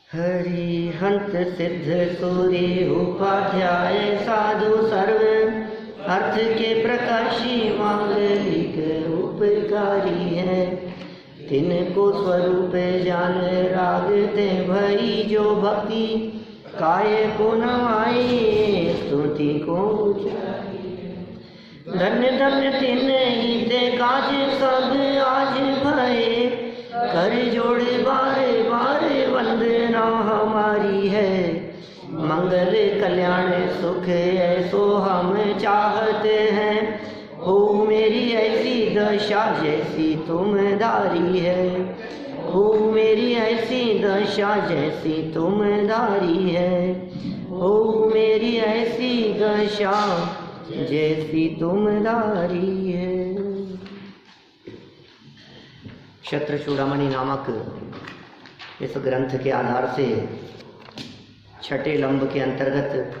हरिहंत सिद्ध सूर्य उपाध्याय साधु सर्व अर्थ के प्रकाशी मांगलिक उपकारी है। तिनको स्वरूप जान रागते भई जो भक्ति काय को नवाई स्तुति को धन्य धन्य तिन हिते काज सब आज भये कर जोड़ बारे बारे वंदना हमारी है। मंगल कल्याण सुख ऐसो हम चाहते हैं हो मेरी ऐसी दशा जैसी तुम धारी है। हो मेरी ऐसी दशा जैसी तुम धारी है। हो मेरी ऐसी दशा जैसी तुम धारी है। क्षत्र चूड़ामणि नामक इस ग्रंथ के आधार से छठे लंब के अंतर्गत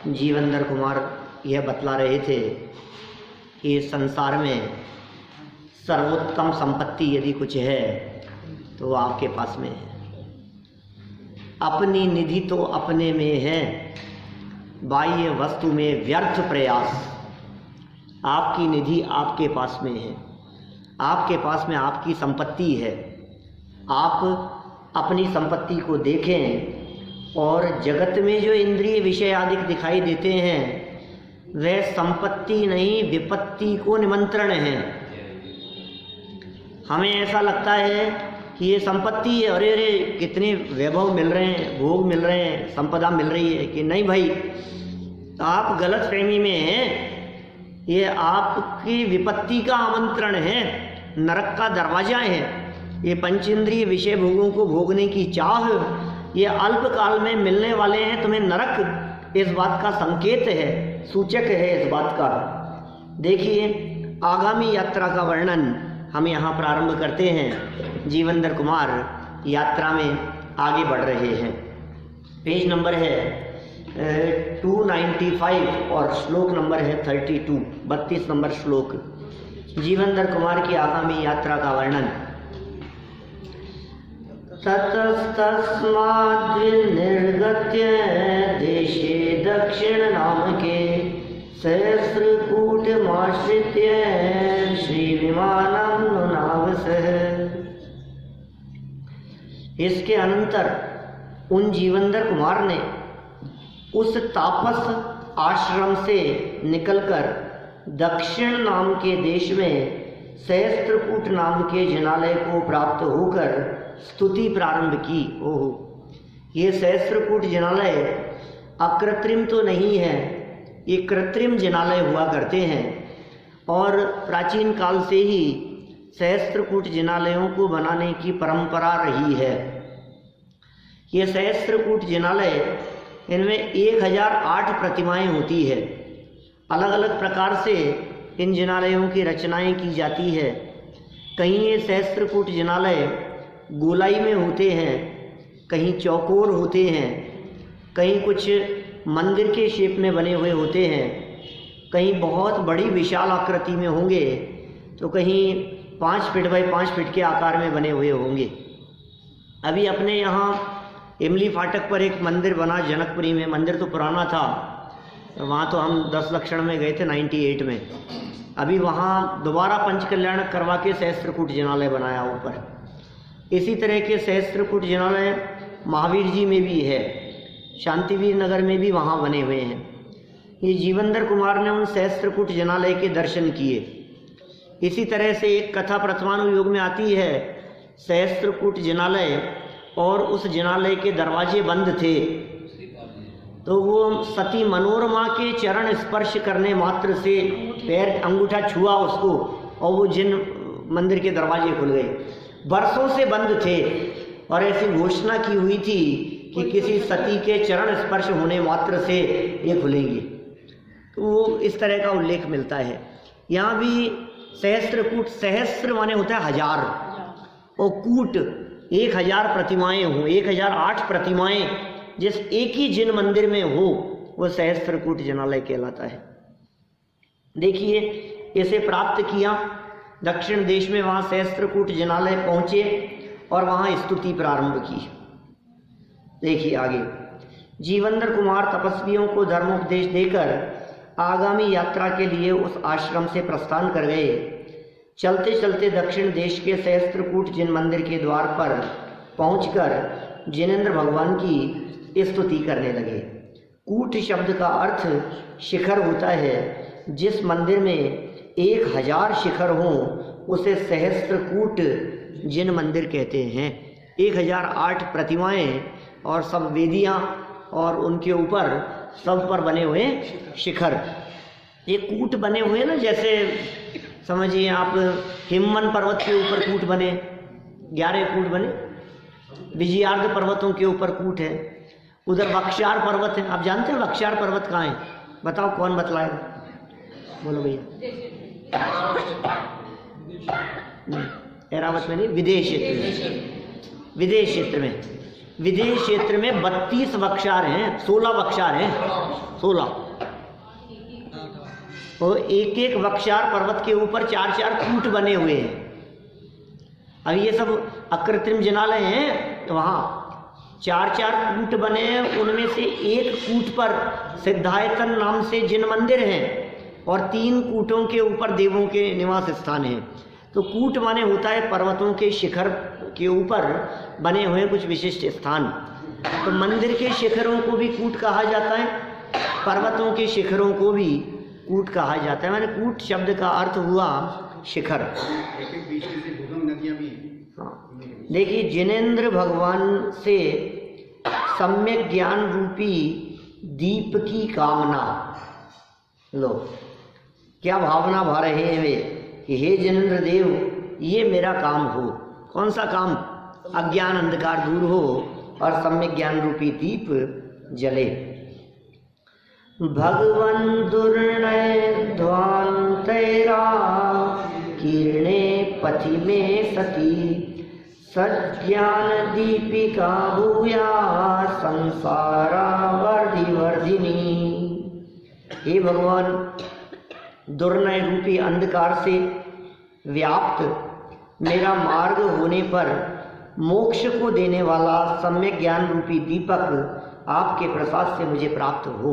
जीवंदर कुमार यह बतला रहे थे कि संसार में सर्वोत्तम संपत्ति यदि कुछ है तो वो आपके पास में है। अपनी निधि तो अपने में है, बाह्य वस्तु में व्यर्थ प्रयास। आपकी निधि आपके पास में है, आपके पास में आपकी संपत्ति है। आप अपनी संपत्ति को देखें और जगत में जो इंद्रिय विषय आदि दिखाई देते हैं वह संपत्ति नहीं विपत्ति को निमंत्रण है। हमें ऐसा लगता है कि ये संपत्ति है, अरे अरे कितने वैभव मिल रहे हैं, भोग मिल रहे हैं, संपदा मिल रही है, कि नहीं भाई आप गलत फहमी में हैं। ये आपकी विपत्ति का आमंत्रण है, नरक का दरवाजा है। ये पंचेंद्रिय विषय भोगों को भोगने की चाह ये अल्प काल में मिलने वाले हैं, तुम्हें नरक इस बात का संकेत है, सूचक है इस बात का। देखिए आगामी यात्रा का वर्णन हम यहाँ प्रारंभ करते हैं। जीवंदर कुमार यात्रा में आगे बढ़ रहे हैं। पेज नंबर है 295 और श्लोक नंबर है 32, 32 नंबर श्लोक। जीवंदर कुमार की आगामी यात्रा का वर्णन। ततस्तस्माद्विनिर्गत्य देशे दक्षिण नाम के सहस्रकूटमाश्रित्य श्रीविमानं नुनावसः। इसके अनंतर उन जीवंदर कुमार ने उस तापस आश्रम से निकलकर दक्षिण नाम के देश में सहस्त्रकूट नाम के जिनालय को प्राप्त होकर स्तुति प्रारंभ की। ओहो, ये सहस्त्रकूट जिनालय अकृत्रिम तो नहीं है, ये कृत्रिम जिनालय हुआ करते हैं और प्राचीन काल से ही सहस्त्रकूट जिनालयों को बनाने की परंपरा रही है। ये सहस्त्रकूट जिनालय, इनमें 1008 प्रतिमाएं होती है। अलग अलग प्रकार से इन जिनालयों की रचनाएं की जाती है। कहीं ये सहस्त्रकूट जिनालय गोलाई में होते हैं, कहीं चौकोर होते हैं, कहीं कुछ मंदिर के शेप में बने हुए होते हैं, कहीं बहुत बड़ी विशाल आकृति में होंगे तो कहीं 5 फीट बाई 5 फीट के आकार में बने हुए होंगे। अभी अपने यहाँ इमली फाटक पर एक मंदिर बना जनकपुरी में। मंदिर तो पुराना था, वहाँ तो हम 10 लक्षण में गए थे 98 में। अभी वहाँ दोबारा पंचकल्याण करवा के सहस्त्रकूट जिनालय बनाया ऊपर। इसी तरह के सहस्त्रकूट जिनालय महावीर जी में भी है, शांतिवीर नगर में भी वहाँ बने हुए हैं। ये जीवंदर कुमार ने उन सहस्त्रकूट जिनालय के दर्शन किए। इसी तरह से एक कथा प्रथमानुयोग में आती है, सहस्त्रकूट जिनालय और उस जिनालय के दरवाजे बंद थे तो वो सती मनोरमा के चरण स्पर्श करने मात्र से पैर अंगूठा छुआ उसको और वो जिन मंदिर के दरवाजे खुल गए। बरसों से बंद थे और ऐसी घोषणा की हुई थी कि किसी सती के चरण स्पर्श होने मात्र से ये खुलेंगे। तो वो इस तरह का उल्लेख मिलता है। यहाँ भी सहस्त्रकूट, सहस्त्र माने होता है 1000 और कूट 1000 प्रतिमाएं हों, 1008 प्रतिमाएं जिस एक ही जिन मंदिर में हो वो सहस्त्रकूट जिनालय कहलाता है। देखिए इसे प्राप्त किया दक्षिण देश में, वहाँ सहस्त्रकूट जिनालय पहुँचे और वहाँ स्तुति प्रारंभ की। देखिए आगे, जीवंदर कुमार तपस्वियों को धर्मोपदेश देकर आगामी यात्रा के लिए उस आश्रम से प्रस्थान कर गए। चलते चलते दक्षिण देश के सहस्त्रकूट जिन मंदिर के द्वार पर पहुंचकर जिनेंद्र भगवान की स्तुति करने लगे। कूट शब्द का अर्थ शिखर होता है। जिस मंदिर में 1000 शिखर हों उसे सहस्त्रकूट जिन मंदिर कहते हैं। 1008 प्रतिमाएं और सब वेदियां और उनके ऊपर सब पर बने हुए शिखर, ये कूट बने हुए ना, जैसे समझिए आप हिमवन पर्वत के ऊपर कूट बने, 11 कूट बने, विजयार्ध पर्वतों के ऊपर कूट है, उधर बख्शार पर्वत है। आप जानते हैं बख्शार पर्वत कहाँ है? बताओ, कौन बतलाएगा? बोलो भैया। एरावत में नहीं, विदेश क्षेत्र में। विदेश क्षेत्र में, विदेश क्षेत्र में 32 बख्शार हैं, 16 बख्शार हैं, 16। तो एक एक बख्शार पर्वत के ऊपर 4-4 कूट बने हुए हैं। अब ये सब अकृत्रिम जिनालय हैं, तो वहाँ 4-4 कूट बने हैं। उनमें से एक कूट पर सिद्धायतन नाम से जिन मंदिर हैं और 3 कूटों के ऊपर देवों के निवास स्थान हैं। तो कूट माने होता है पर्वतों के शिखर के ऊपर बने हुए कुछ विशिष्ट स्थान। तो मंदिर के शिखरों को भी कूट कहा जाता है, पर्वतों के शिखरों को भी कूट कहा जाता है। मैंने कूट शब्द का अर्थ हुआ शिखर। देखिए, जिनेंद्र भगवान से सम्यक ज्ञान रूपी दीप की कामना, लो क्या भावना भा रहे हैं वे कि हे जिनेंद्र देव, ये मेरा काम हो। कौन सा काम? अज्ञान अंधकार दूर हो और सम्यक ज्ञान रूपी दीप जले। भगवन दुर्नय ध्वांतैरा किरणे पथि में सती, सज्ञान दीपिका भूया संसारा वर्धि वर्धिनी। हे भगवान, दुर्नय रूपी अंधकार से व्याप्त मेरा मार्ग होने पर मोक्ष को देने वाला सम्यक ज्ञान रूपी दीपक आपके प्रसाद से मुझे प्राप्त हो,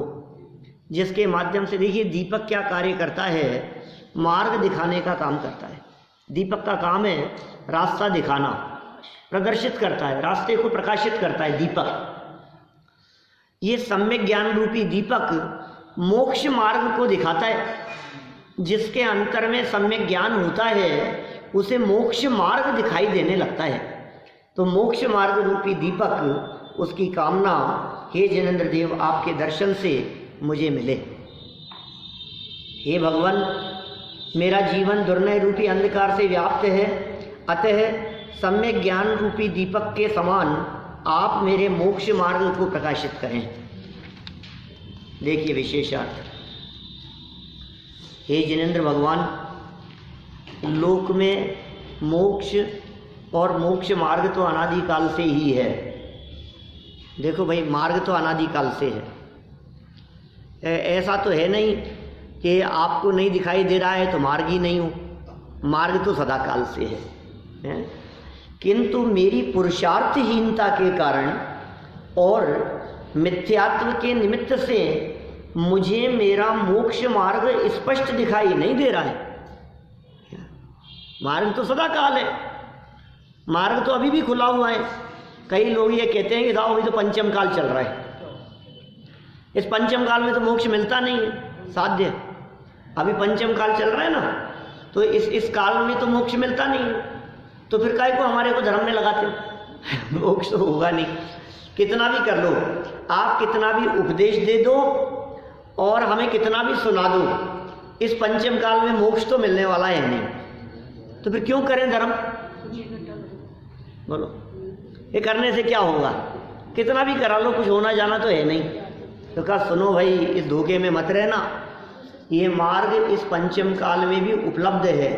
जिसके माध्यम से, देखिए दीपक क्या कार्य करता है? मार्ग दिखाने का काम करता है। दीपक का काम है रास्ता दिखाना, प्रदर्शित करता है, रास्ते को प्रकाशित करता है दीपक। ये सम्यक ज्ञान रूपी दीपक मोक्ष मार्ग को दिखाता है। जिसके अंतर में सम्यक ज्ञान होता है उसे मोक्ष मार्ग दिखाई देने लगता है। तो मोक्ष मार्ग रूपी दीपक, उसकी कामना, हे जिनेंद्र देव आपके दर्शन से मुझे मिले। हे भगवान, मेरा जीवन दुर्नय रूपी अंधकार से व्याप्त है, अतः सम्यक ज्ञान रूपी दीपक के समान आप मेरे मोक्ष मार्ग को प्रकाशित करें। देखिए विशेषार्थ, हे जिनेंद्र भगवान, लोक में मोक्ष और मोक्ष मार्ग तो अनादिकाल से ही है। देखो भाई, मार्ग तो अनादिकाल से है। ऐसा तो है नहीं कि आपको नहीं दिखाई दे रहा है तो मार्ग ही नहीं हो। मार्ग तो सदाकाल से है। किंतु मेरी पुरुषार्थहीनता के कारण और मिथ्यात्व के निमित्त से मुझे मेरा मोक्ष मार्ग स्पष्ट दिखाई नहीं दे रहा है। मार्ग तो सदाकाल है, मार्ग तो अभी भी खुला हुआ है। कई लोग ये कहते हैं कि साहब अभी तो पंचम काल चल रहा है, इस पंचम काल में तो मोक्ष मिलता नहीं है, साध्य। अभी पंचम काल चल रहा है ना, तो इस काल में तो मोक्ष मिलता नहीं है, तो फिर काहे को हमारे को धर्म में लगाते हो? मोक्ष तो होगा नहीं। कितना भी कर लो आप, कितना भी उपदेश दे दो और हमें कितना भी सुना दो, इस पंचम काल में मोक्ष तो मिलने वाला है नहीं। तो फिर क्यों करें धर्म? बोलो, ये करने से क्या होगा? कितना भी करा लो, कुछ होना जाना तो है नहीं। तो कहा सुनो भाई, इस धोखे में मत रहना। ये मार्ग इस पंचम काल में भी उपलब्ध है।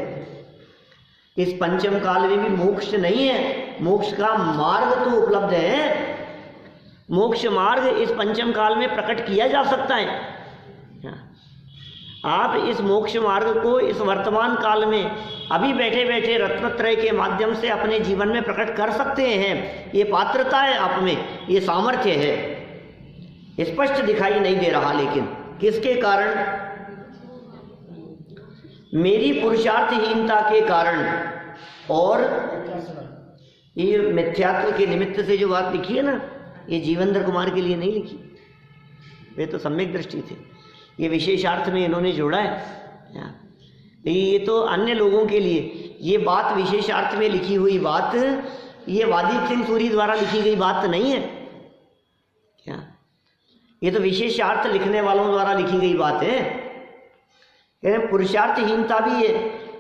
इस पंचम काल में भी मोक्ष नहीं है, मोक्ष का मार्ग तो उपलब्ध है। मोक्ष मार्ग इस पंचम काल में प्रकट किया जा सकता है। आप इस मोक्ष मार्ग को इस वर्तमान काल में अभी बैठे बैठे रत्नत्रय के माध्यम से अपने जीवन में प्रकट कर सकते हैं। ये पात्रता है आप में, ये सामर्थ्य है। स्पष्ट दिखाई नहीं दे रहा, लेकिन किसके कारण? मेरी पुरुषार्थहीनता के कारण और ये मिथ्यात्व के निमित्त से जो बात लिखी है ना, ये जीवेंद्र कुमार के लिए नहीं लिखी, वे तो सम्यक दृष्टि थे। ये विशेषार्थ में इन्होंने जोड़ा है। ये तो अन्य लोगों के लिए ये बात विशेषार्थ में लिखी हुई बात, ये वादीप सिंह सूरी द्वारा लिखी गई बात नहीं है क्या? ये तो विशेषार्थ लिखने वालों द्वारा लिखी गई बात है। पुरुषार्थहीनता भी है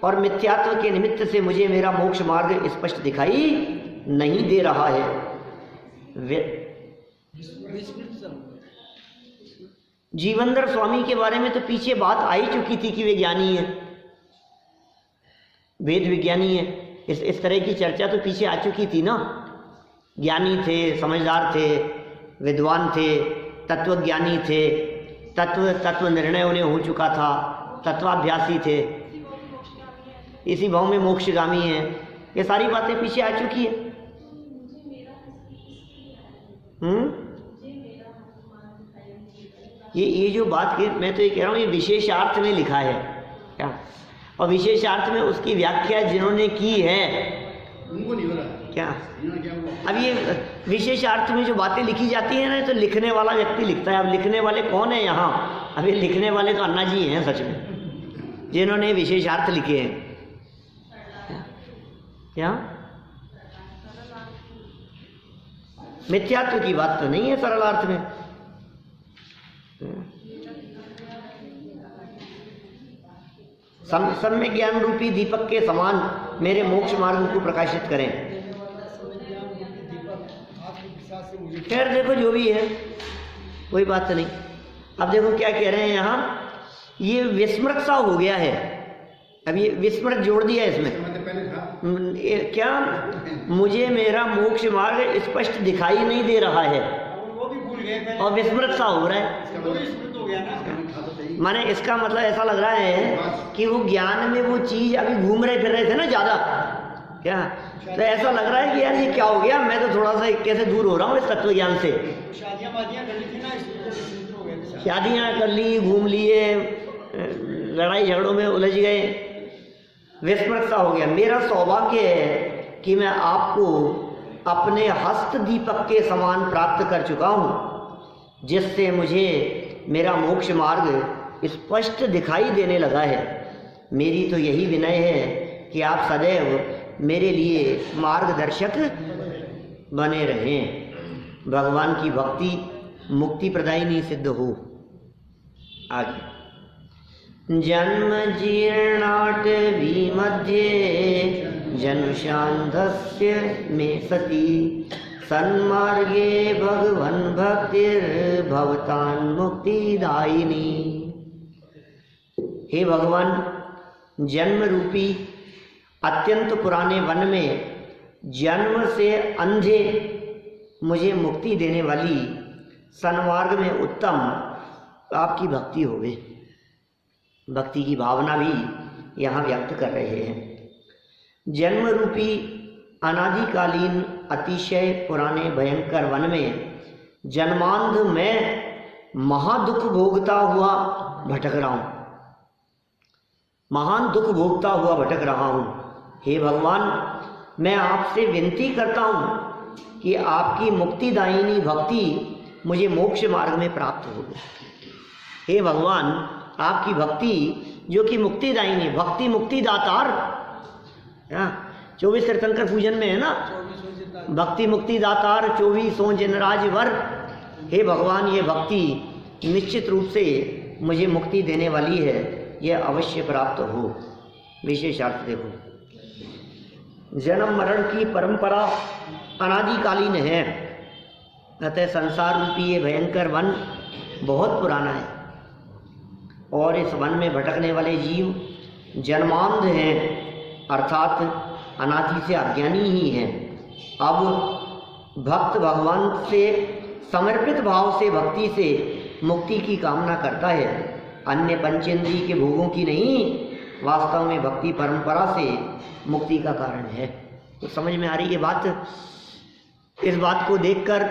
और मिथ्यात्व के निमित्त से मुझे मेरा मोक्ष मार्ग स्पष्ट दिखाई नहीं दे रहा है। जीवनधर स्वामी के बारे में तो पीछे बात आ ही चुकी थी कि वे ज्ञानी है, वेद विज्ञानी है। इस तरह की चर्चा तो पीछे आ चुकी थी ना। ज्ञानी थे, समझदार थे, विद्वान थे, तत्वज्ञानी थे, तत्व निर्णय उन्हें हो चुका था, तत्वाभ्यासी थे, इसी भाव में मोक्षगामी है। ये सारी बातें पीछे आ चुकी है। ये जो बात की मैं तो ये कह रहा हूँ, ये विशेषार्थ में लिखा है क्या? और विशेषार्थ में उसकी व्याख्या जिन्होंने की है उनको नहीं हो रहा क्या? अब ये विशेषार्थ में जो बातें लिखी जाती है ना, तो लिखने वाला व्यक्ति लिखता है। अब लिखने वाले कौन है यहाँ? अब ये लिखने वाले तो अन्ना जी हैं सच में, जिन्होंने विशेषार्थ लिखे हैं क्या? मिथ्यात्व की बात तो नहीं है सरल अर्थ में। सम्यक ज्ञान रूपी दीपक के समान मेरे मोक्ष मार्ग को प्रकाशित करें। खैर देखो जो भी है कोई बात नहीं। अब देखो क्या कह रहे हैं यहाँ, ये विस्मृत सा हो गया है। अब ये विस्मृत जोड़ दिया इसमें क्या? मुझे मेरा मोक्ष मार्ग स्पष्ट दिखाई नहीं दे रहा है और विस्मृत सा हो रहा है। माने इसका मतलब ऐसा लग रहा है कि वो ज्ञान में वो चीज अभी घूम रहे फिर रहे थे ना ज्यादा क्या, तो ऐसा लग रहा है कि यार ये क्या हो गया, मैं तो थोड़ा सा कैसे दूर हो रहा हूँ इस तत्व ज्ञान से। शादियाँ कर ली, घूम लिए, लड़ाई झगड़ों में उलझ गए, विस्मृत सा हो गया। मेरा सौभाग्य है कि मैं आपको अपने हस्त दीपक के समान प्राप्त कर चुका हूँ, जिससे मुझे मेरा मोक्ष मार्ग स्पष्ट दिखाई देने लगा है। मेरी तो यही विनय है कि आप सदैव मेरे लिए मार्गदर्शक बने रहें। भगवान की भक्ति मुक्ति प्रदायिनी सिद्ध हो। आगे, जन्म जीर्णाटवी मध्ये जन्मशान्धस्य मे सति सन्मार्गे भगवन् भक्तिर्भवतान् मुक्तिदायिनी। हे भगवान, जन्म रूपी अत्यंत पुराने वन में जन्म से अंधे मुझे मुक्ति देने वाली सन्मार्ग में उत्तम आपकी भक्ति होवे। भक्ति की भावना भी यहाँ व्यक्त कर रहे हैं। जन्म रूपी अनादिकालीन अतिशय पुराने भयंकर वन में जन्मांध में महादुख भोगता हुआ भटक रहा हूँ, महान दुख भोगता हुआ भटक रहा हूँ। हे भगवान, मैं आपसे विनती करता हूँ कि आपकी मुक्तिदायिनी भक्ति मुझे मोक्ष मार्ग में प्राप्त हो। हे भगवान, आपकी भक्ति जो कि मुक्तिदायिनी, भक्ति मुक्ति दातार, 24 तीर्थंकर पूजन में है ना, भक्ति मुक्ति दातार 24 जिनराज वर। हे भगवान, ये भक्ति निश्चित रूप से मुझे मुक्ति देने वाली है, यह अवश्य प्राप्त हो। विशेषार्थ देखो, जन्म मरण की परंपरा अनादिकालीन है, अतः संसार रूपी ये भयंकर वन बहुत पुराना है और इस वन में भटकने वाले जीव जन्मांध हैं, अर्थात अनादि से अज्ञानी ही हैं। अब भक्त भगवान से समर्पित भाव से भक्ति से मुक्ति की कामना करता है अन्य पंचेंद्रिय के भोगों की नहीं, वास्तव में भक्ति परंपरा से मुक्ति का कारण है। तो समझ में आ रही है बात? इस बात को देखकर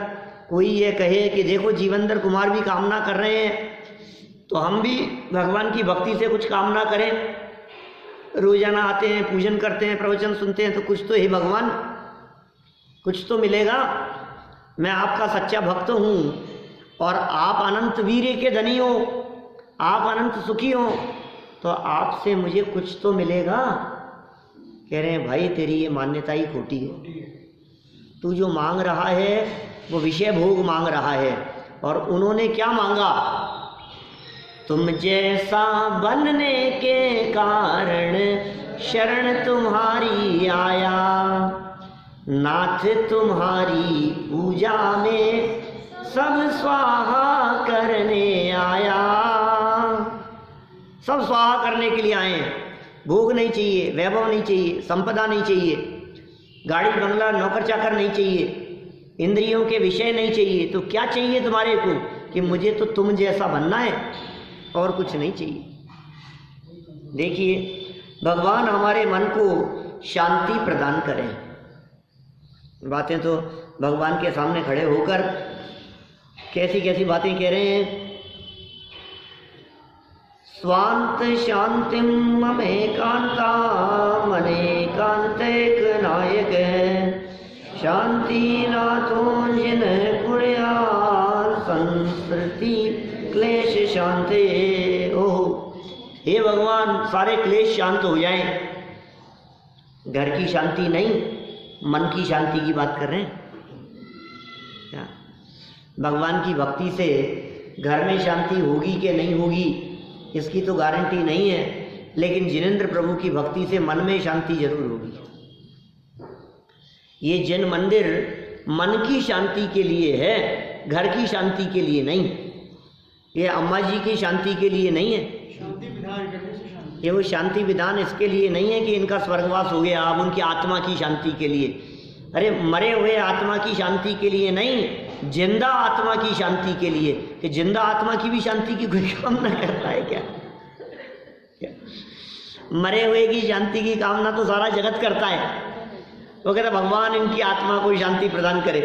कोई ये कहे कि देखो जीवनधर कुमार भी कामना कर रहे हैं, तो हम भी भगवान की भक्ति से कुछ कामना करें। रोजाना आते हैं, पूजन करते हैं, प्रवचन सुनते हैं, तो कुछ तो हे भगवान, कुछ तो मिलेगा। मैं आपका सच्चा भक्त हूँ और आप अनंत वीर्य के धनी हो, आप अनंत सुखी हो, तो आपसे मुझे कुछ तो मिलेगा। कह रहे हैं भाई तेरी ये मान्यता ही खोटी है। तू जो मांग रहा है वो विषय भोग मांग रहा है, और उन्होंने क्या मांगा? तुम जैसा बनने के कारण शरण तुम्हारी आया, नाथ तुम्हारी पूजा में सब स्वाहा करने आया। सब स्वाहा करने के लिए आए हैं। भोग नहीं चाहिए, वैभव नहीं चाहिए, संपदा नहीं चाहिए, गाड़ी बंगला नौकर चाकर नहीं चाहिए, इंद्रियों के विषय नहीं चाहिए। तो क्या चाहिए तुम्हारे को? कि मुझे तो तुम जैसा बनना है और कुछ नहीं चाहिए। देखिए भगवान हमारे मन को शांति प्रदान करें। बातें तो भगवान के सामने खड़े होकर कैसी कैसी बातें कह रहे हैं। स्वांत शांतिम ममेकांता मनेकांतिक नायक शांति नाथो जिन पुण्या संस्कृति क्लेश शांति। ओह हे भगवान, सारे क्लेश शांत हो जाएं। घर की शांति नहीं, मन की शांति की बात कर रहे हैं क्या? भगवान की भक्ति से घर में शांति होगी कि नहीं होगी इसकी तो गारंटी नहीं है, लेकिन जिनेंद्र प्रभु की भक्ति से मन में शांति जरूर होगी। ये जिन मंदिर मन की शांति के लिए है, घर की शांति के लिए नहीं। ये अम्मा जी की शांति के लिए नहीं है। शांति विधान करने से शांति, ये वो शांति विधान इसके लिए नहीं है कि इनका स्वर्गवास हो गया, अब उनकी आत्मा की शांति के लिए। अरे मरे हुए आत्मा की शांति के लिए नहीं, जिंदा आत्मा की शांति के लिए। कि जिंदा आत्मा की भी शांति की कोई कामना करता है क्या? मरे हुए की शांति की कामना तो सारा जगत करता है। वो कहता भगवान इनकी आत्मा को शांति प्रदान करे।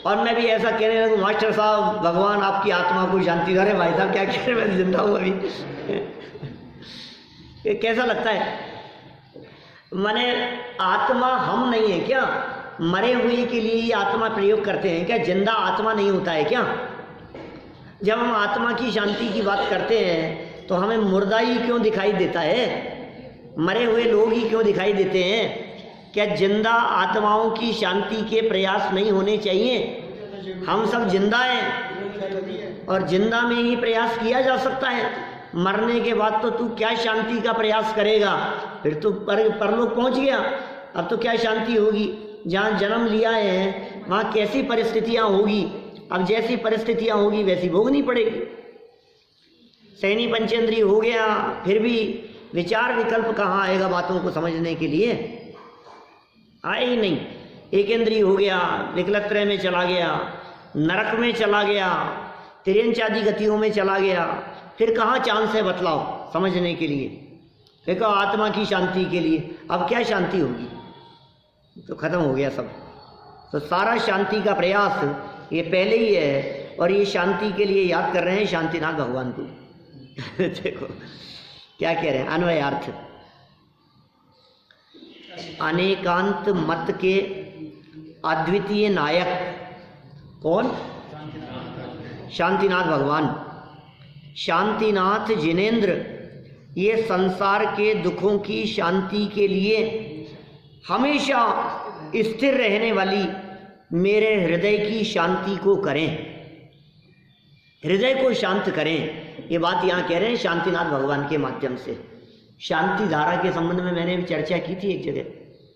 और मैं भी ऐसा कहने लगूँ, मास्टर साहब भगवान आपकी आत्मा को शांति। अरे भाई साहब क्या कह रहे, मैं जिंदा हूँ अभी। ये कैसा लगता है? माने आत्मा हम नहीं है क्या? मरे हुए के लिए ही आत्मा प्रयोग करते हैं क्या? जिंदा आत्मा नहीं होता है क्या? जब हम आत्मा की शांति की बात करते हैं तो हमें मुर्दा ही क्यों दिखाई देता है? मरे हुए लोग ही क्यों दिखाई देते हैं? क्या जिंदा आत्माओं की शांति के प्रयास नहीं होने चाहिए? हम सब जिंदा हैं और जिंदा में ही प्रयास किया जा सकता है। मरने के बाद तो तू क्या शांति का प्रयास करेगा? फिर तो परलोक पहुंच गया, अब तो क्या शांति होगी? जहाँ जन्म लिया है वहाँ कैसी परिस्थितियाँ होगी? अब जैसी परिस्थितियाँ होगी वैसी भोगनी पड़ेगी। सैनी पंचेंद्रिय हो गया, फिर भी विचार विकल्प कहाँ आएगा बातों को समझने के लिए? आए ही नहीं। एक इंद्रिय हो गया, विकलत्रय में चला गया, नरक में चला गया, तिर्यंचादि गतियों में चला गया, फिर कहाँ चांस है बतलाओ समझने के लिए? देखो आत्मा की शांति के लिए अब क्या शांति होगी? तो खत्म हो गया सब। तो सारा शांति का प्रयास ये पहले ही है, और ये शांति के लिए याद कर रहे हैं शांतिनाथ भगवान को। देखो क्या कह रहे हैं, अन्वयार्थ। अनेकांत मत के अद्वितीय नायक कौन? शांतिनाथ भगवान। शांतिनाथ जिनेंद्र ये संसार के दुखों की शांति के लिए हमेशा स्थिर रहने वाली मेरे हृदय की शांति को करें, हृदय को शांत करें। ये बात यहाँ कह रहे हैं शांतिनाथ भगवान के माध्यम से। शांति धारा के संबंध में मैंने भी चर्चा की थी एक जगह,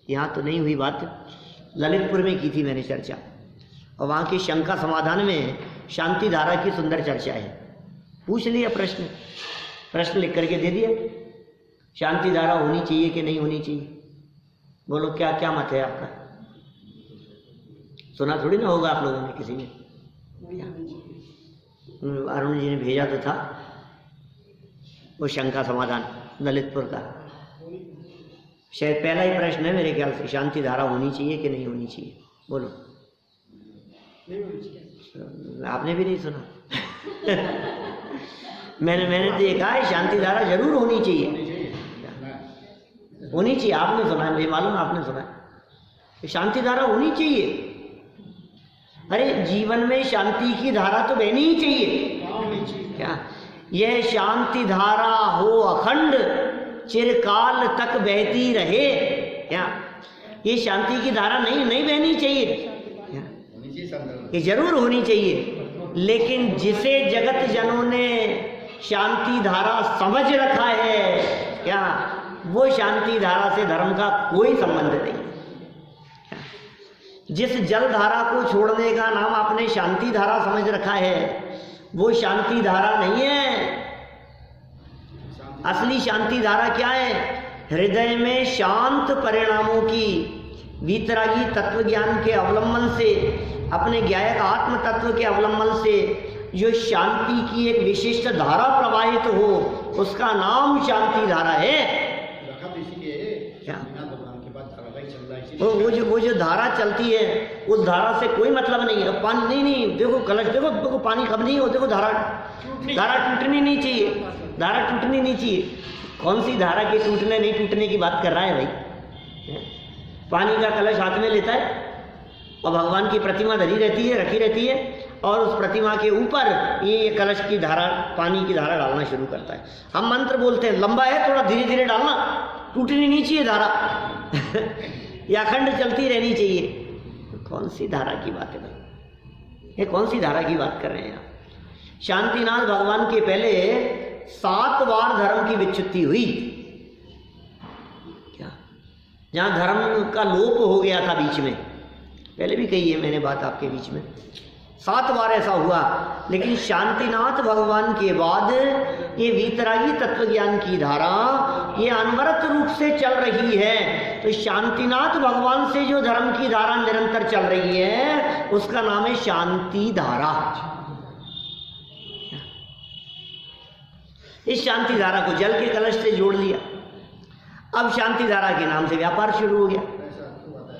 यहाँ तो नहीं हुई बात, ललितपुर में की थी मैंने चर्चा, और वहाँ की शंका समाधान में शांति धारा की सुंदर चर्चा है। पूछ लिया प्रश्न लिख करके दे दिया, शांति धारा होनी चाहिए कि नहीं होनी चाहिए? बोलो क्या क्या मत है आपका? सुना थोड़ी ना होगा आप लोगों ने किसी ने। अरुण जी ने भेजा तो था, वो शंका समाधान ललितपुर का। शायद पहला ही प्रश्न है मेरे ख्याल से, शांति धारा होनी चाहिए कि नहीं होनी चाहिए? बोलो। आपने भी नहीं सुना? मैंने तो ये कहा है शांति धारा जरूर होनी चाहिए, होनी चाहिए। आपने सुना है, मुझे मालूम आपने सुना है, शांति धारा होनी चाहिए। अरे जीवन में शांति की धारा तो बहनी ही चाहिए। क्या यह शांति धारा हो अखंड, चिरकाल तक बहती रहे? क्या ये शांति की धारा नहीं बहनी चाहिए? ये जरूर होनी चाहिए, लेकिन जिसे जगत जनों ने शांति धारा समझ रखा है, क्या वो शांति धारा से धर्म का कोई संबंध नहीं। जिस जल धारा को छोड़ने का नाम आपने शांति धारा समझ रखा है, वो शांति धारा नहीं है। असली शांति धारा क्या है? हृदय में शांत परिणामों की वीतरागी तत्व ज्ञान के अवलंबन से, अपने ज्ञायक आत्म तत्व के अवलंबन से जो शांति की एक विशिष्ट धारा प्रवाहित हो, उसका नाम शांति धारा है। क्या वो जो धारा चलती है, उस धारा से कोई मतलब नहीं है। पानी नहीं, देखो कलश, देखो पानी कब नहीं हो, देखो धारा टूटनी नहीं चाहिए, धारा टूटनी नहीं चाहिए। कौन सी धारा के टूटने नहीं टूटने की बात कर रहा है भाई? पानी का कलश हाथ में लेता है और भगवान की प्रतिमा धरी रहती है, रखी रहती है, और उस प्रतिमा के ऊपर ये कलश की धारा, पानी की धारा डालना शुरू करता है। हम मंत्र बोलते हैं, लंबा है थोड़ा धीरे धीरे डालना, टूटनी नहीं चाहिए धारा या अखंड चलती रहनी चाहिए। कौन सी धारा की बात है भाई? ये कौन सी धारा की बात कर रहे हैं आप? शांतिनाथ भगवान के पहले 7 बार धर्म की विच्युति हुई। क्या जहाँ धर्म का लोप हो गया था बीच में, पहले भी कही है मैंने बात आपके बीच में, 7 बार ऐसा हुआ। लेकिन शांतिनाथ भगवान के बाद ये वीतरागी तत्व ज्ञान की धारा ये अनवरत रूप से चल रही है। तो शांतिनाथ भगवान से जो धर्म की धारा निरंतर चल रही है, उसका नाम है शांति धारा। इस शांति धारा को जल के कलश से जोड़ लिया। अब शांति धारा के नाम से व्यापार शुरू हो गया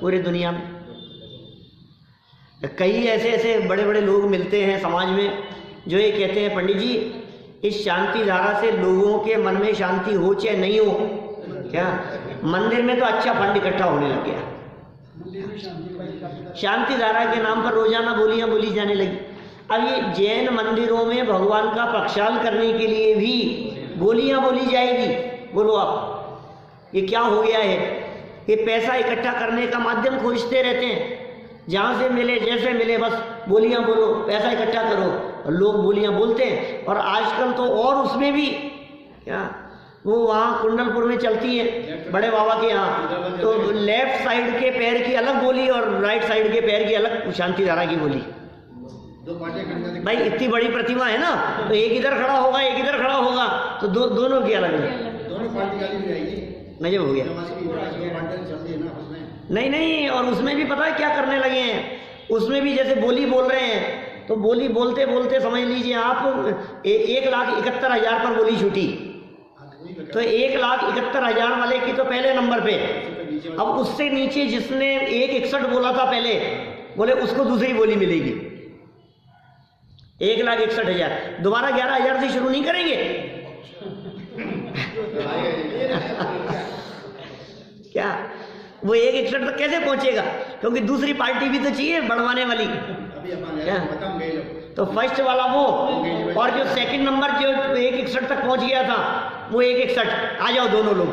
पूरी दुनिया में। कई ऐसे बड़े बड़े लोग मिलते हैं समाज में जो ये कहते हैं, पंडित जी इस शांति धारा से लोगों के मन में शांति हो चाहे नहीं हो, क्या मंदिर में तो अच्छा फंड इकट्ठा होने लग गया। शांति धारा के नाम पर रोजाना बोलियां बोली जाने लगी। अब ये जैन मंदिरों में भगवान का प्रक्षाल करने के लिए भी बोलियां बोली जाएगी। बोलो आप, ये क्या हो गया है? ये पैसा इकट्ठा करने का माध्यम खोजते रहते हैं, जहाँ से मिले जैसे मिले बस बोलियां बोलो, पैसा इकट्ठा करो, और लोग बोलियां बोलते हैं। और आजकल तो और उसमें भी क्या, वो वहाँ कुंडलपुर में चलती है बड़े बाबा के यहाँ, तो लेफ्ट साइड के पैर की अलग बोली और राइट साइड के पैर की अलग शांति धारा की बोली। भाई इतनी बड़ी प्रतिमा है ना, तो एक इधर खड़ा होगा एक इधर खड़ा होगा, तो दोनों की अलग नजर हो गया। नहीं, और उसमें भी पता है क्या करने लगे हैं? उसमें भी जैसे बोली बोल रहे हैं, तो बोली बोलते बोलते समझ लीजिए आप 1,71,000 पर बोली छूटी, तो 1,71,000 वाले की तो पहले नंबर पे। अब उससे नीचे जिसने 1,61 बोला था पहले, बोले उसको दूसरी बोली मिलेगी 1,61,000। दोबारा 11,000 से शुरू नहीं करेंगे क्या? वो 1,61 तक कैसे पहुंचेगा? क्योंकि दूसरी पार्टी भी तो चाहिए बढ़वाने वाली। क्या? तो फर्स्ट वाला वो, और जो सेकंड नंबर जो 1,61 तक पहुंच गया था, वो 1,61, आ जाओ दोनों लोग।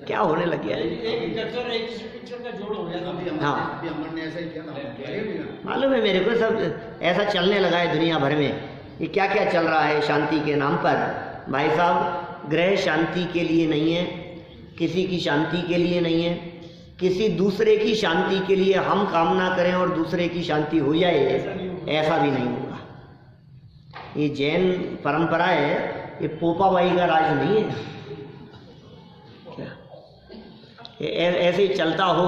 क्या होने लग गया है? हाँ, मालूम है मेरे को, सब ऐसा चलने लगा है दुनिया भर में। ये क्या क्या चल रहा है शांति के नाम पर? भाई साहब, ग्रह शांति के लिए नहीं है, किसी की शांति के लिए नहीं है, किसी दूसरे की शांति के लिए हम कामना करें और दूसरे की शांति हो जाए, ऐसा भी नहीं होगा। ये जैन परंपरा है, ये पोपाबाई का राज नहीं है। क्या ऐसे चलता हो?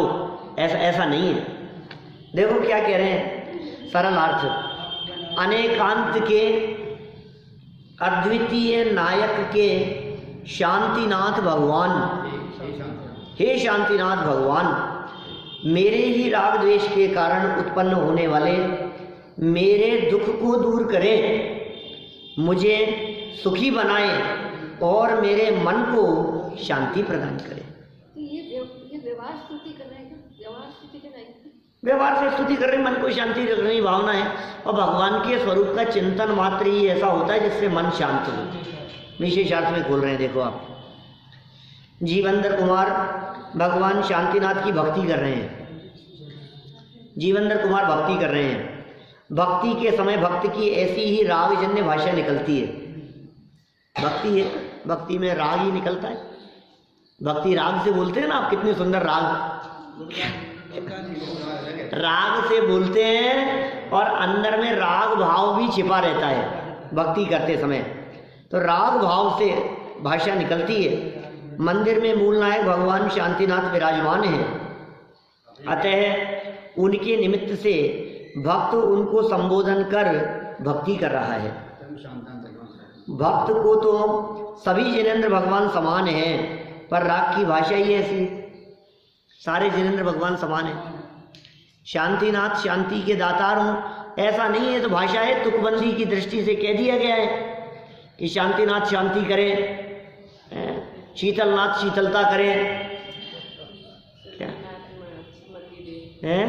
ऐसा नहीं है। देखो क्या कह रहे हैं, सरल अर्थ, अनेकांत के अद्वितीय नायक के शांतिनाथ भगवान, हे शांतिनाथ भगवान, मेरे ही राग द्वेष के कारण उत्पन्न होने वाले मेरे दुख को दूर करें, मुझे सुखी बनाए और मेरे मन को शांति प्रदान करें। तो ये व्यवहार स्तुति कर रहे हैं, व्यवहार स्तुति कर रहे हैं, व्यवहार से स्तुति कर रहे, मन को शांति रखने की भावना है और भगवान के स्वरूप का चिंतन मात्र ही ऐसा होता है जिससे मन शांत हो। विशेषार्थ में खोल रहे हैं, देखो आप, जीवंदर कुमार भगवान शांतिनाथ की भक्ति कर रहे हैं। जीवंदर कुमार भक्ति कर रहे हैं। भक्ति के समय भक्त की ऐसी ही रागजन्य भाषा निकलती है। भक्ति है, भक्ति में राग ही निकलता है। भक्ति राग से बोलते हैं ना आप, कितने सुंदर राग से बोलते हैं और अंदर में राग भाव भी छिपा रहता है भक्ति करते समय। तो राग भाव से भाषा निकलती है। मंदिर में मूल नायक भगवान शांतिनाथ विराजमान हैं, अतः उनके निमित्त से भक्त उनको संबोधन कर भक्ति कर रहा है। भक्त को तो सभी जिनेंद्र भगवान समान हैं, पर राग की भाषा ही ऐसी, सारे जिनेंद्र भगवान समान हैं। शांतिनाथ शांति के दातार हों ऐसा नहीं है, तो भाषा है, तुकबंदी की दृष्टि से कह दिया गया है कि शांतिनाथ शांति करे, शीतलनाथ शीतलता करे, क्या है,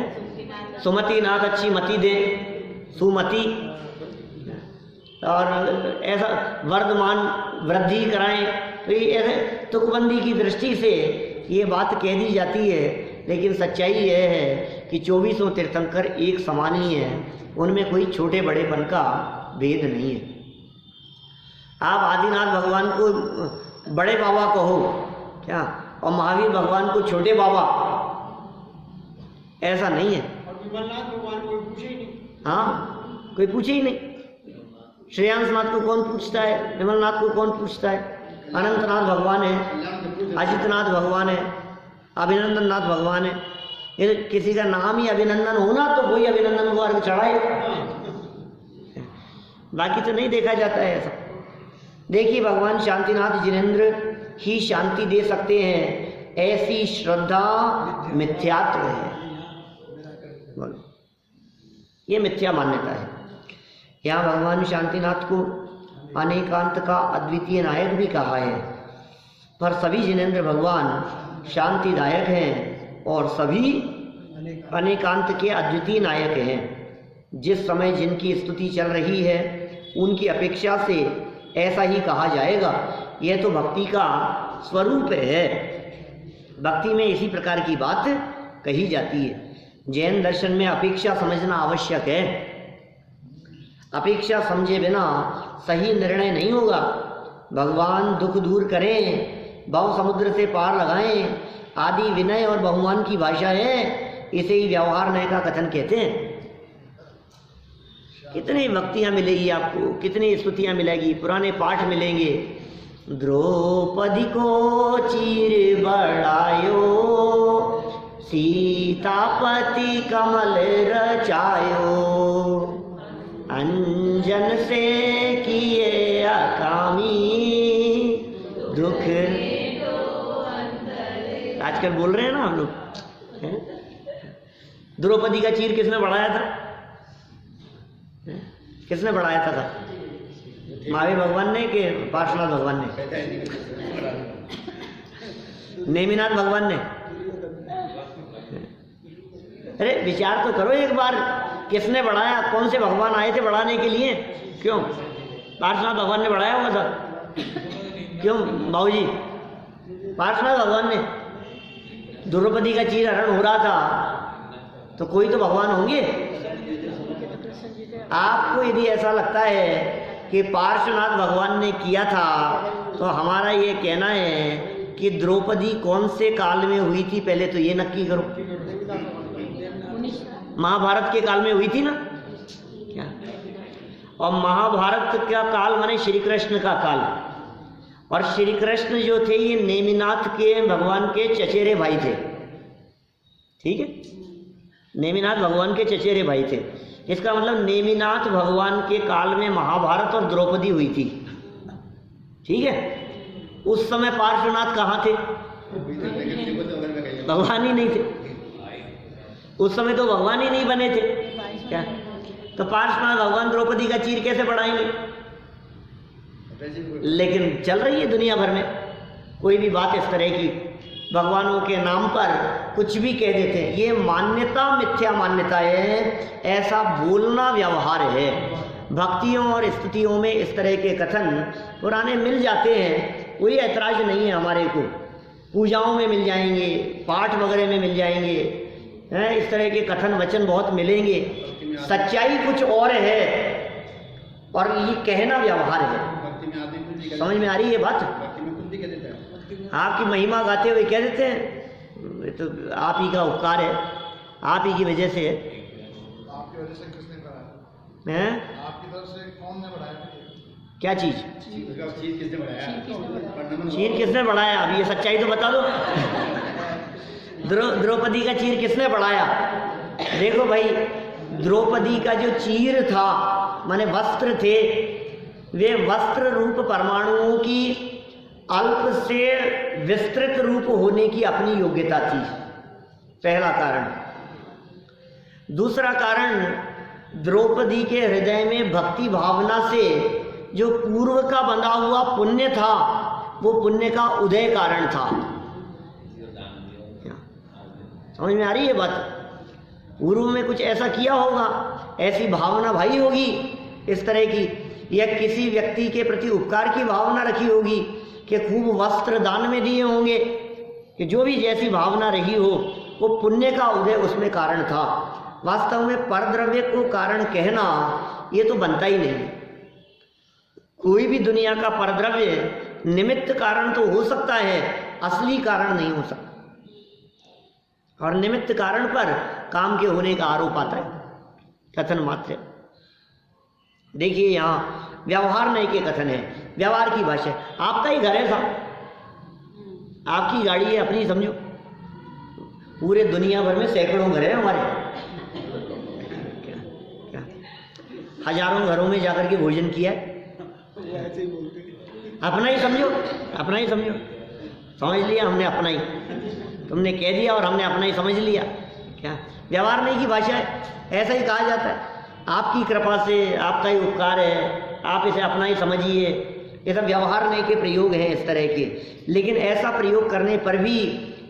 सुमतिनाथ अच्छी मति दे, सुमति, और ऐसा वर्धमान वृद्धि कराएं। तो ये ऐसे तुकबंदी की दृष्टि से ये बात कह दी जाती है, लेकिन सच्चाई यह है कि 24 तीर्थंकर एक समान ही है, उनमें कोई छोटे बड़ेपन का भेद नहीं है। आप आदिनाथ भगवान को बड़े बाबा कहो क्या, और महावीर भगवान को छोटे बाबा, ऐसा नहीं है। और विमलनाथ भगवान कोई पूछे ही नहीं। हाँ, कोई पूछे ही नहीं। श्रेयांसनाथ को कौन पूछता है, विमलनाथ को कौन पूछता है। अनंतनाथ भगवान है, अजितनाथ भगवान है, अभिनंदननाथ भगवान है। ये किसी का नाम ही अभिनंदन होना तो वही अभिनंदन को अर्घ चढ़ाए, बाकी तो नहीं देखा जाता है ऐसा। देखिए, भगवान शांतिनाथ जिनेंद्र ही शांति दे सकते हैं, ऐसी श्रद्धा मिथ्यात्व है। बोलो, ये मिथ्या मान्यता है। यहाँ भगवान शांतिनाथ को अनेकांत का अद्वितीय नायक भी कहा है, पर सभी जिनेंद्र भगवान शांतिदायक हैं और सभी अनेकांत के अद्वितीय नायक हैं। जिस समय जिनकी स्तुति चल रही है उनकी अपेक्षा से ऐसा ही कहा जाएगा। यह तो भक्ति का स्वरूप है। भक्ति में इसी प्रकार की बात कही जाती है। जैन दर्शन में अपेक्षा समझना आवश्यक है। अपेक्षा समझे बिना सही निर्णय नहीं होगा। भगवान दुख दूर करें, भव समुद्र से पार लगाएं आदि विनय और बहुमान की भाषा है। इसे ही व्यवहार नय का कथन कहते हैं। कितनी भक्तियाँ मिलेगी आपको, कितनी स्तुतियाँ मिलेगी, पुराने पाठ मिलेंगे। द्रौपदी को चीर बढ़ायो, सीतापति कमल रचायो, अंजन से किए अकामी दुख। आजकल बोल रहे हैं ना हम लोग। द्रौपदी का चीर किसने बढ़ाया था? किसने बढ़ाया था? महावीर भगवान ने कि पार्श्वनाथ भगवान ने? नेमिनाथ भगवान ने? अरे विचार तो करो एक बार, किसने बढ़ाया? कौन से भगवान आए थे बढ़ाने के लिए? क्यों पार्श्वनाथ भगवान ने बढ़ाया हुआ था? क्यों बाबूजी? पार्श्वनाथ भगवान ने। द्रौपदी का चीर हरण हो रहा था तो कोई तो भगवान होंगे। आपको यदि ऐसा लगता है कि पार्श्वनाथ भगवान ने किया था, तो हमारा ये कहना है कि द्रौपदी कौन से काल में हुई थी, पहले तो ये नक्की करो। महाभारत के काल में हुई थी ना क्या? और महाभारत का काल माने श्री कृष्ण का काल। और श्री कृष्ण जो थे ये नेमिनाथ के भगवान के चचेरे भाई थे। ठीक है, नेमिनाथ भगवान के चचेरे भाई थे। इसका मतलब नेमिनाथ भगवान के काल में महाभारत और द्रौपदी हुई थी। ठीक है। उस समय पार्श्वनाथ कहाँ थे? भगवान ही नहीं थे। उस समय तो भगवान ही नहीं बने थे क्या? तो पार्श्वनाथ भगवान द्रौपदी का चीर कैसे बढ़ाएंगे? लेकिन चल रही है दुनिया भर में कोई भी बात इस तरह की, भगवानों के नाम पर कुछ भी कह देते हैं। ये मान्यता मिथ्या मान्यता है, ऐसा बोलना व्यवहार है। भक्तियों और स्तुतियों में इस तरह के कथन पुराने मिल जाते हैं, कोई ऐतराज नहीं है हमारे को। पूजाओं में मिल जाएंगे, पाठ वगैरह में मिल जाएंगे, हैं इस तरह के कथन वचन बहुत मिलेंगे। सच्चाई कुछ और है और ये कहना व्यवहार है। समझ में आ रही है बात? आपकी महिमा गाते हुए कह देते हैं ये तो आप ही का उपकार है, आप ही की वजह से है। आपकी वजह से किसने कराया? हैं? आपकी तरफ से कौन ने बढ़ाया? क्या चीज? चीज किसने बढ़ाया? चीर किसने बढ़ाया? अब ये सच्चाई तो बता दो। द्रौपदी का चीर किसने बढ़ाया? देखो भाई, द्रौपदी का जो चीर था माने वस्त्र थे, वे वस्त्र रूप परमाणुओं की अल्प से विस्तृत रूप होने की अपनी योग्यता थी, पहला कारण। दूसरा कारण, द्रौपदी के हृदय में भक्ति भावना से जो पूर्व का बंधा हुआ पुण्य था, वो पुण्य का उदय कारण था। समझ में आ रही है बात? पूर्व में कुछ ऐसा किया होगा, ऐसी भावना भाई होगी इस तरह की, या किसी व्यक्ति के प्रति उपकार की भावना रखी होगी कि खूब वस्त्र दान में दिए होंगे, कि जो भी जैसी भावना रही हो, वो पुण्य का उदय उसमें कारण था। वास्तव में परद्रव्य को कारण कहना ये तो बनता ही नहीं। कोई भी दुनिया का परद्रव्य निमित्त कारण तो हो सकता है, असली कारण नहीं हो सकता। और निमित्त कारण पर काम के होने का आरोप आता है, कथन मात्र। देखिए यहाँ व्यवहार नहीं के कथन है, व्यवहार की भाषा। आपका ही घर है साहब, आपकी गाड़ी है अपनी समझो, पूरे दुनिया भर में सैकड़ों घर है हमारे। क्या हजारों घरों में जाकर के भोजन किया है, अपना ही समझो, अपना ही समझो। समझ लिया हमने अपना ही, तुमने कह दिया और हमने अपना ही समझ लिया। क्या व्यवहार नहीं की भाषा है, ऐसा ही कहा जाता है। आपकी कृपा से, आपका ही उपकार है, आप इसे अपना ही समझिए। ये सब व्यवहार नहीं के प्रयोग हैं इस तरह के। लेकिन ऐसा प्रयोग करने पर भी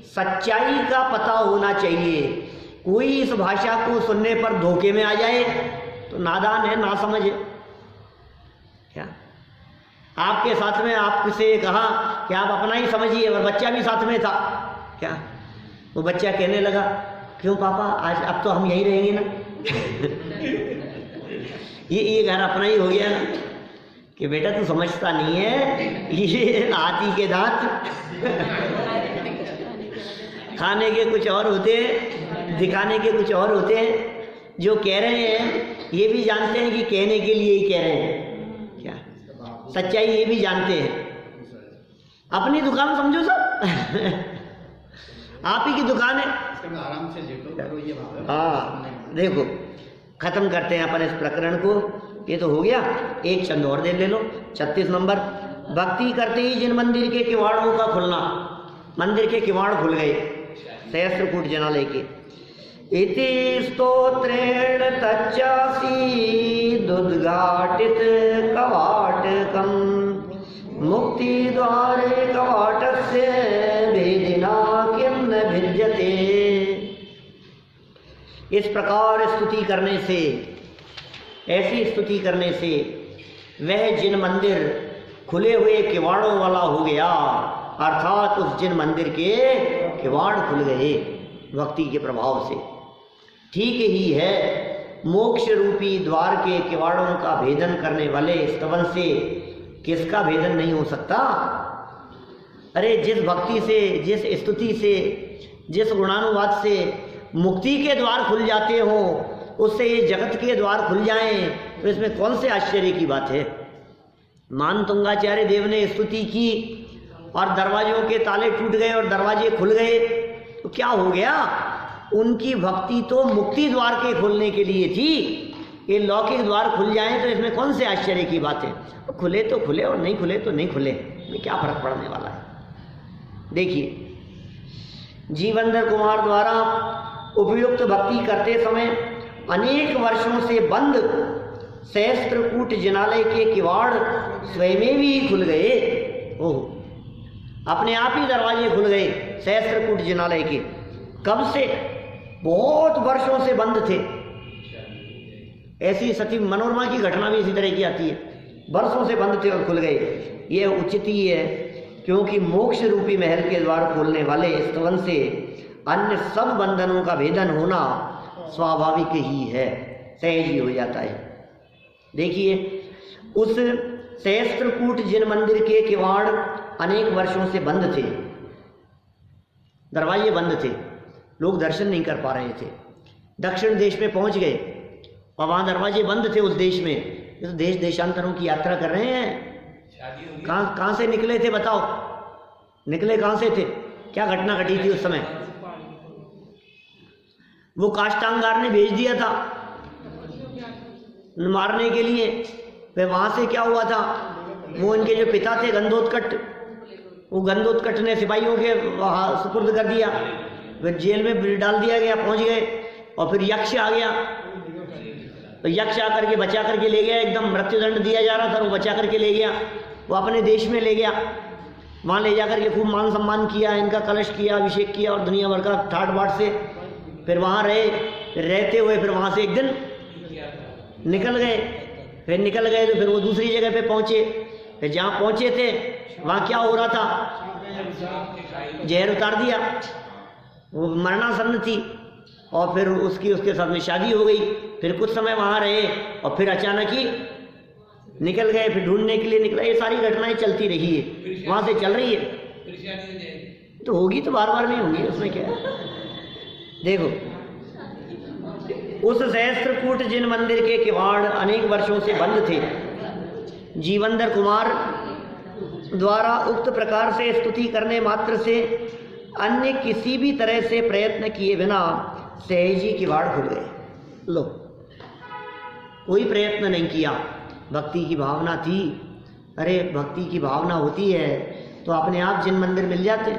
सच्चाई का पता होना चाहिए। कोई इस भाषा को सुनने पर धोखे में आ जाए तो नादान है, ना समझ है। क्या आपके साथ में आपसे कहा कि आप अपना ही समझिए, और बच्चा भी साथ में था। क्या वो बच्चा कहने लगा, क्यों पापा आज अब तो हम यहीं रहेंगे ना। ये घर अपना ही हो गया ना। कि बेटा तू समझता नहीं है, ये हाथी के दांत खाने के कुछ और होते हैं, दिखाने के कुछ और होते हैं। जो कह रहे हैं ये भी जानते हैं कि कहने के लिए ही कह रहे हैं। क्या सच्चाई ये भी जानते हैं। अपनी दुकान समझो सब। आप ही की दुकान है। आराम से लेटो करो ये बात। हाँ देखो, खत्म करते हैं अपन इस प्रकरण को। ये तो हो गया, एक चंद और दे ले लो। 36 नंबर, भक्ति करते ही जिन मंदिर के किवाड़ों का खुलना। मंदिर के किवाड़ खुल गए सहस्त्रकूट जनालय के। इति स्तोत्रेण तच्चासी दुद्घाटित कवाटकम मुक्ति द्वारे कवाटस्य भेदिना किम न भिद्यते। इस प्रकार स्तुति करने से, ऐसी स्तुति करने से वह जिन मंदिर खुले हुए किवाड़ों वाला हो गया, अर्थात उस जिन मंदिर के किवाड़ खुल गए भक्ति के प्रभाव से। ठीक ही है, मोक्ष रूपी द्वार के किवाड़ों का भेदन करने वाले स्तवन से किसका भेदन नहीं हो सकता। अरे जिस भक्ति से, जिस स्तुति से, जिस गुणानुवाद से मुक्ति के द्वार खुल जाते हो, उससे ये जगत के द्वार खुल जाएं, तो इसमें कौन से आश्चर्य की बात है। मानतुंगाचार्य देव ने स्तुति की और दरवाजों के ताले टूट गए और दरवाजे खुल गए, तो क्या हो गया। उनकी भक्ति तो मुक्ति द्वार के खोलने के लिए थी, ये लौकिक द्वार खुल जाएं तो इसमें कौन से आश्चर्य की बात है? खुले तो खुले और नहीं खुले तो नहीं खुले, में क्या फर्क पड़ने वाला है? देखिए, जीवंदर कुमार द्वारा उपयुक्त भक्ति करते समय अनेक वर्षों से बंद सहस्त्रकूट जिनालय के किवाड़ स्वयं ही खुल गए। ओह, अपने आप ही दरवाजे खुल गए सहस्त्रकूट जिनालय के। कब से? बहुत वर्षों से बंद थे। ऐसी सती मनोरमा की घटना भी इसी तरह की आती है, वर्षों से बंद थे और खुल गए। ये उचित ही है, क्योंकि मोक्ष रूपी महल के द्वार खोलने वाले स्तवन से अन्य सब बंधनों का भेदन होना स्वाभाविक ही है, सहज ही हो जाता है। देखिए, उस सहस्त्रकूट जिन मंदिर के किवाड़ अनेक वर्षों से बंद थे, दरवाजे बंद थे, लोग दर्शन नहीं कर पा रहे थे। दक्षिण देश में पहुंच गए और वहां दरवाजे बंद थे उस देश में। ये तो देश देशांतरों की यात्रा कर रहे हैं। कहाँ से निकले थे बताओ? निकले कहाँ से थे? क्या घटना घटी थी उस समय? वो काष्टांगार ने भेज दिया था मारने के लिए। फिर वहां से क्या हुआ था? वो इनके जो पिता थे गंधोत्कट, वो गंधोत्कट ने सिपाहियों के वहां सुपुर्द कर दिया, फिर जेल में डाल दिया गया, पहुंच गए। और फिर यक्ष आ गया, तो यक्ष आकर के बचा करके ले गया, एकदम मृत्युदंड दिया जा रहा था, वो बचा करके ले गया, वो अपने देश में ले गया। वहाँ ले जाकर के खूब मान सम्मान किया, इनका कलश किया, अभिषेक किया और दुनिया भर का ठाट बाट से फिर वहाँ रहे। रहते हुए फिर वहाँ से एक दिन निकल गए। फिर निकल गए तो फिर वो दूसरी जगह पे पहुँचे। फिर जहाँ पहुँचे थे वहाँ क्या हो रहा था? जहर उतार दिया, वो मरणासन्न थी। और फिर उसके साथ में शादी हो गई। फिर कुछ समय वहाँ रहे और फिर अचानक ही निकल गए, फिर ढूंढने के लिए निकला। ये सारी घटनाएं चलती रही है, वहाँ से चल रही है। तो होगी तो बार बार नहीं होगी, उसमें क्या है? देखो, उस सहस्त्रकूट जिन मंदिर के किवाड़ अनेक वर्षों से बंद थे, जीवंदर कुमार द्वारा उक्त प्रकार से स्तुति करने मात्र से अन्य किसी भी तरह से प्रयत्न किए बिना सहज ही किवाड़ खुल गए। लो, कोई प्रयत्न नहीं किया, भक्ति की भावना थी। अरे भक्ति की भावना होती है तो अपने आप जिन मंदिर मिल जाते।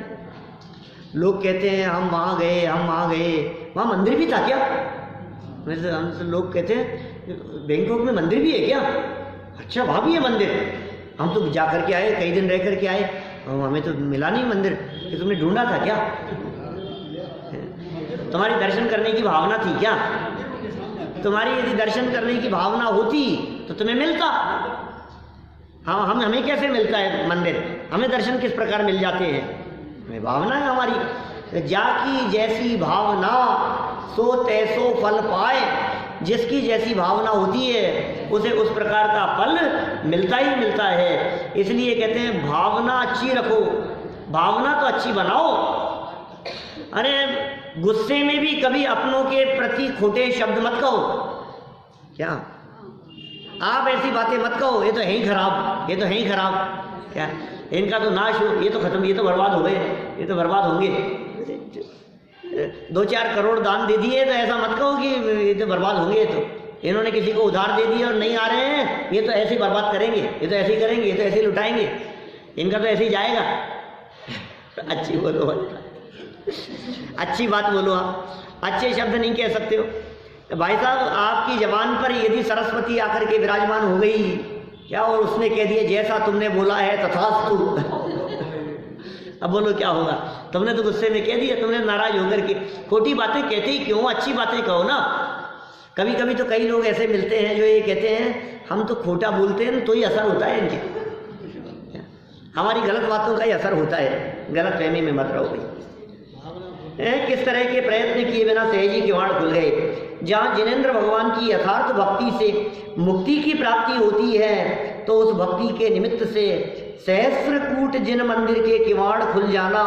लोग कहते हैं हम वहाँ गए, हम वहाँ गए, वहाँ मंदिर भी था क्या? वैसे हमसे लोग कहते हैं बैंकॉक में मंदिर भी है क्या? अच्छा, वहाँ भी है मंदिर? हम तो जा कर के आए, कई दिन रह कर के आए, हमें तो मिला नहीं मंदिर। कि तुमने ढूंढा था क्या? तुम्हारी दर्शन करने की भावना थी क्या? तुम्हारी यदि दर्शन करने की भावना होती तो तुम्हें मिलता। हाँ, हमें कैसे मिलता है मंदिर? हमें दर्शन किस प्रकार मिल जाते हैं? हमें भावना है हमारी। जाकी जैसी भावना सो तैसो फल पाए। जिसकी जैसी भावना होती है उसे उस प्रकार का फल मिलता ही मिलता है। इसलिए कहते हैं भावना अच्छी रखो, भावना तो अच्छी बनाओ। अरे गुस्से में भी कभी अपनों के प्रति खोटे शब्द मत कहो। क्या आप ऐसी बातें मत कहो, ये तो है ही खराब, ये तो है ही खराब, क्या इनका तो नाश हो, ये तो खत्म, ये तो बर्बाद हो गए, ये तो बर्बाद होंगे। 2-4 करोड़ दान दे दिए तो ऐसा मत कहो कि ये तो बर्बाद होंगे। तो इन्होंने किसी को उधार दे दिए और नहीं आ रहे हैं, ये तो ऐसे ही बर्बाद करेंगे, ये तो ऐसे ही करेंगे, ये तो ऐसे ही लुटाएंगे, इनका तो ऐसे ही जाएगा। अच्छी बोलो, अच्छी बात बोलो, आप अच्छे शब्द नहीं कह सकते हो। तो भाई साहब, आपकी जबान पर यदि सरस्वती आकर के विराजमान हो गई क्या, और उसने कह दिया जैसा तुमने बोला है तथास्तु, अब बोलो क्या होगा? तुमने तो गुस्से में कह दिया, तुमने नाराज होकर के। खोटी बातें कहते ही क्यों, अच्छी बातें कहो ना। कभी कभी तो कई लोग ऐसे मिलते हैं जो ये कहते हैं हम तो खोटा बोलते हैं तो ही असर होता है इनके, हमारी गलत बातों का ही असर होता है। गलत फहमी में मत रहो भाई। किस तरह के प्रयत्न किए बिना सहज ही किवाड़ खुल गए। जहाँ जिनेंद्र भगवान की यथार्थ भक्ति से मुक्ति की प्राप्ति होती है तो उस भक्ति के निमित्त से सहस्त्रकूट जिन मंदिर के किवाड़ खुल जाना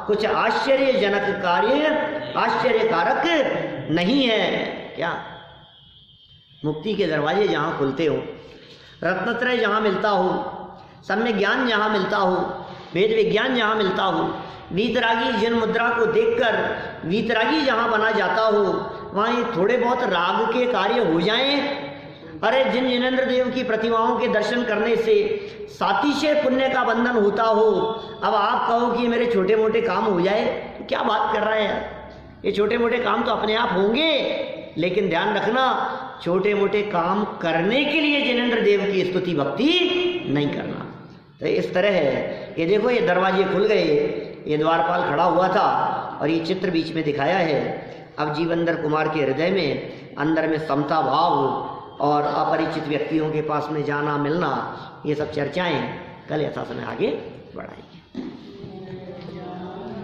कुछ आश्चर्यजनक कार्य, आश्चर्यकारक नहीं है। क्या मुक्ति के दरवाजे जहाँ खुलते हो, रत्नत्रय जहाँ मिलता हो, सम्यक ज्ञान जहाँ मिलता हो, वेद विज्ञान जहाँ मिलता हो, वीतरागी जिन मुद्रा को देखकर वीतरागी जहाँ बना जाता हो, वहाँ ये थोड़े बहुत राग के कार्य हो जाएं अरे जिन जिनेंद्र देव की प्रतिमाओं के दर्शन करने से सातिशय पुण्य का बंधन होता हो, अब आप कहो कि मेरे छोटे मोटे काम हो जाए, तो क्या बात कर रहा है यार। ये छोटे मोटे काम तो अपने आप होंगे, लेकिन ध्यान रखना छोटे मोटे काम करने के लिए जिनेंद्र देव की स्तुति भक्ति नहीं करना। तो इस तरह है, ये देखो ये दरवाजे खुल गए, ये द्वारपाल खड़ा हुआ था और ये चित्र बीच में दिखाया है। अब जीवेंद्र कुमार के हृदय में अंदर में समता भाव और अपरिचित व्यक्तियों के पास में जाना मिलना, ये सब चर्चाएं कल यथा समय आगे बढ़ाएंगे।